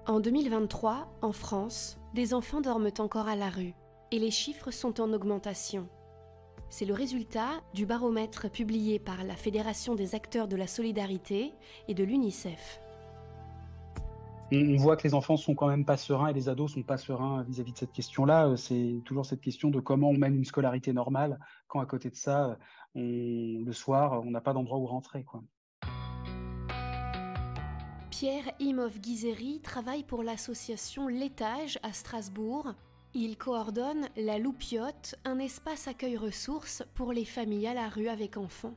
En 2023, en France, des enfants dorment encore à la rue et les chiffres sont en augmentation. C'est le résultat du baromètre publié par la Fédération des acteurs de la solidarité et de l'UNICEF. On voit que les enfants sont quand même pas sereins et les ados sont pas sereins vis-à-vis de cette question-là. C'est toujours cette question de comment on mène une scolarité normale quand à côté de ça, le soir, on n'a pas d'endroit où rentrer, quoi. Pierre Imhoff-Guizeri travaille pour l'association L'Étage à Strasbourg. Il coordonne la Loupiote, un espace accueil-ressources pour les familles à la rue avec enfants.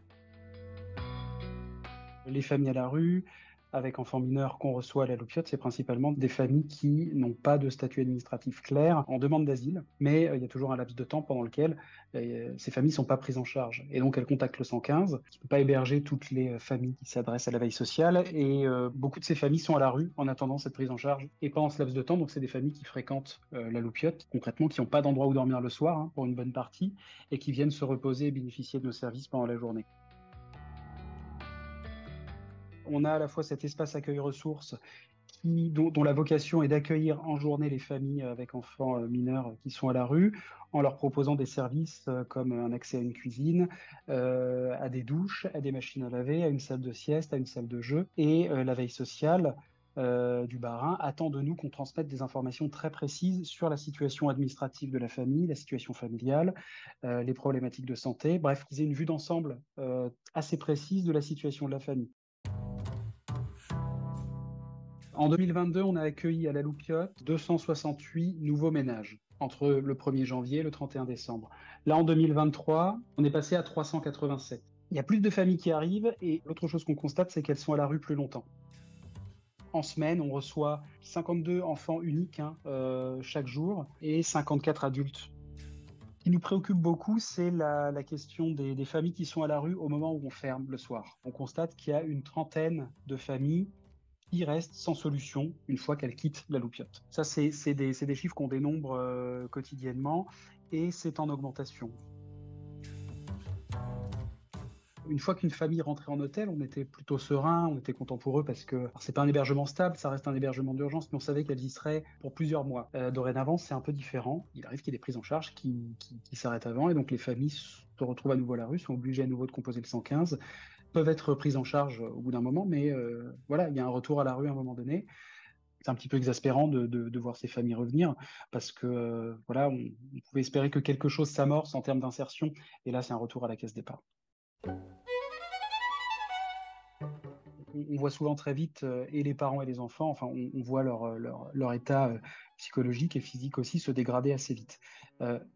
Les familles à la rue, avec enfants mineurs qu'on reçoit à la Loupiote, c'est principalement des familles qui n'ont pas de statut administratif clair en demande d'asile, mais il y a toujours un laps de temps pendant lequel ces familles ne sont pas prises en charge. Et donc elles contactent le 115, qui ne peut pas héberger toutes les familles qui s'adressent à la veille sociale, et beaucoup de ces familles sont à la rue en attendant cette prise en charge. Et pendant ce laps de temps, donc c'est des familles qui fréquentent la Loupiote, concrètement qui n'ont pas d'endroit où dormir le soir, hein, pour une bonne partie, et qui viennent se reposer et bénéficier de nos services pendant la journée. On a à la fois cet espace accueil ressources dont la vocation est d'accueillir en journée les familles avec enfants mineurs qui sont à la rue, en leur proposant des services comme un accès à une cuisine, à des douches, à des machines à laver, à une salle de sieste, à une salle de jeu. Et la veille sociale du Bas-Rhin attend de nous qu'on transmette des informations très précises sur la situation administrative de la famille, la situation familiale, les problématiques de santé, bref, qu'ils aient une vue d'ensemble assez précise de la situation de la famille. En 2022, on a accueilli à la Loupiote 268 nouveaux ménages entre le 1er janvier et le 31 décembre. Là, en 2023, on est passé à 387. Il y a plus de familles qui arrivent et l'autre chose qu'on constate, c'est qu'elles sont à la rue plus longtemps. En semaine, on reçoit 52 enfants uniques chaque jour et 54 adultes. Ce qui nous préoccupe beaucoup, c'est la question des familles qui sont à la rue au moment où on ferme le soir. On constate qu'il y a une trentaine de familles qui restent sans solution une fois qu'elles quittent la Loupiote. Ça, c'est des chiffres qu'on dénombre quotidiennement et c'est en augmentation. Une fois qu'une famille rentrait en hôtel, on était plutôt serein, on était content pour eux parce que c'est pas un hébergement stable, ça reste un hébergement d'urgence, mais on savait qu'elles y seraient pour plusieurs mois. Dorénavant, c'est un peu différent. Il arrive qu'il y ait des prises en charge qui s'arrêtent avant et donc les familles se retrouvent à nouveau à la rue, sont obligées à nouveau de composer le 115, peuvent être prises en charge au bout d'un moment, mais voilà, il y a un retour à la rue à un moment donné. C'est un petit peu exaspérant de voir ces familles revenir parce que voilà, on pouvait espérer que quelque chose s'amorce en termes d'insertion et là, c'est un retour à la case départ. On voit souvent très vite, et les parents et les enfants, enfin, on voit leur état psychologique et physique aussi se dégrader assez vite.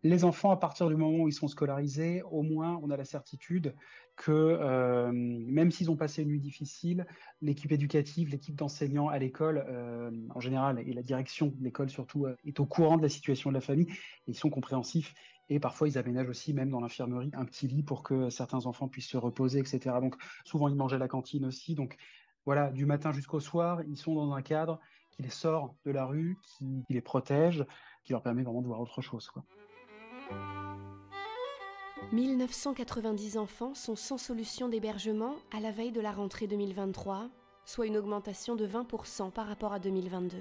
Les enfants, à partir du moment où ils sont scolarisés, au moins, on a la certitude que même s'ils ont passé une nuit difficile, l'équipe éducative, l'équipe d'enseignants à l'école, en général, et la direction de l'école surtout, est au courant de la situation de la famille, et ils sont compréhensifs. Et parfois, ils aménagent aussi, même dans l'infirmerie, un petit lit pour que certains enfants puissent se reposer, etc. Donc, souvent, ils mangent à la cantine aussi. Donc, voilà, du matin jusqu'au soir, ils sont dans un cadre qui les sort de la rue, qui les protège, qui leur permet vraiment de voir autre chose, quoi. 1990 enfants sont sans solution d'hébergement à la veille de la rentrée 2023, soit une augmentation de 20% par rapport à 2022.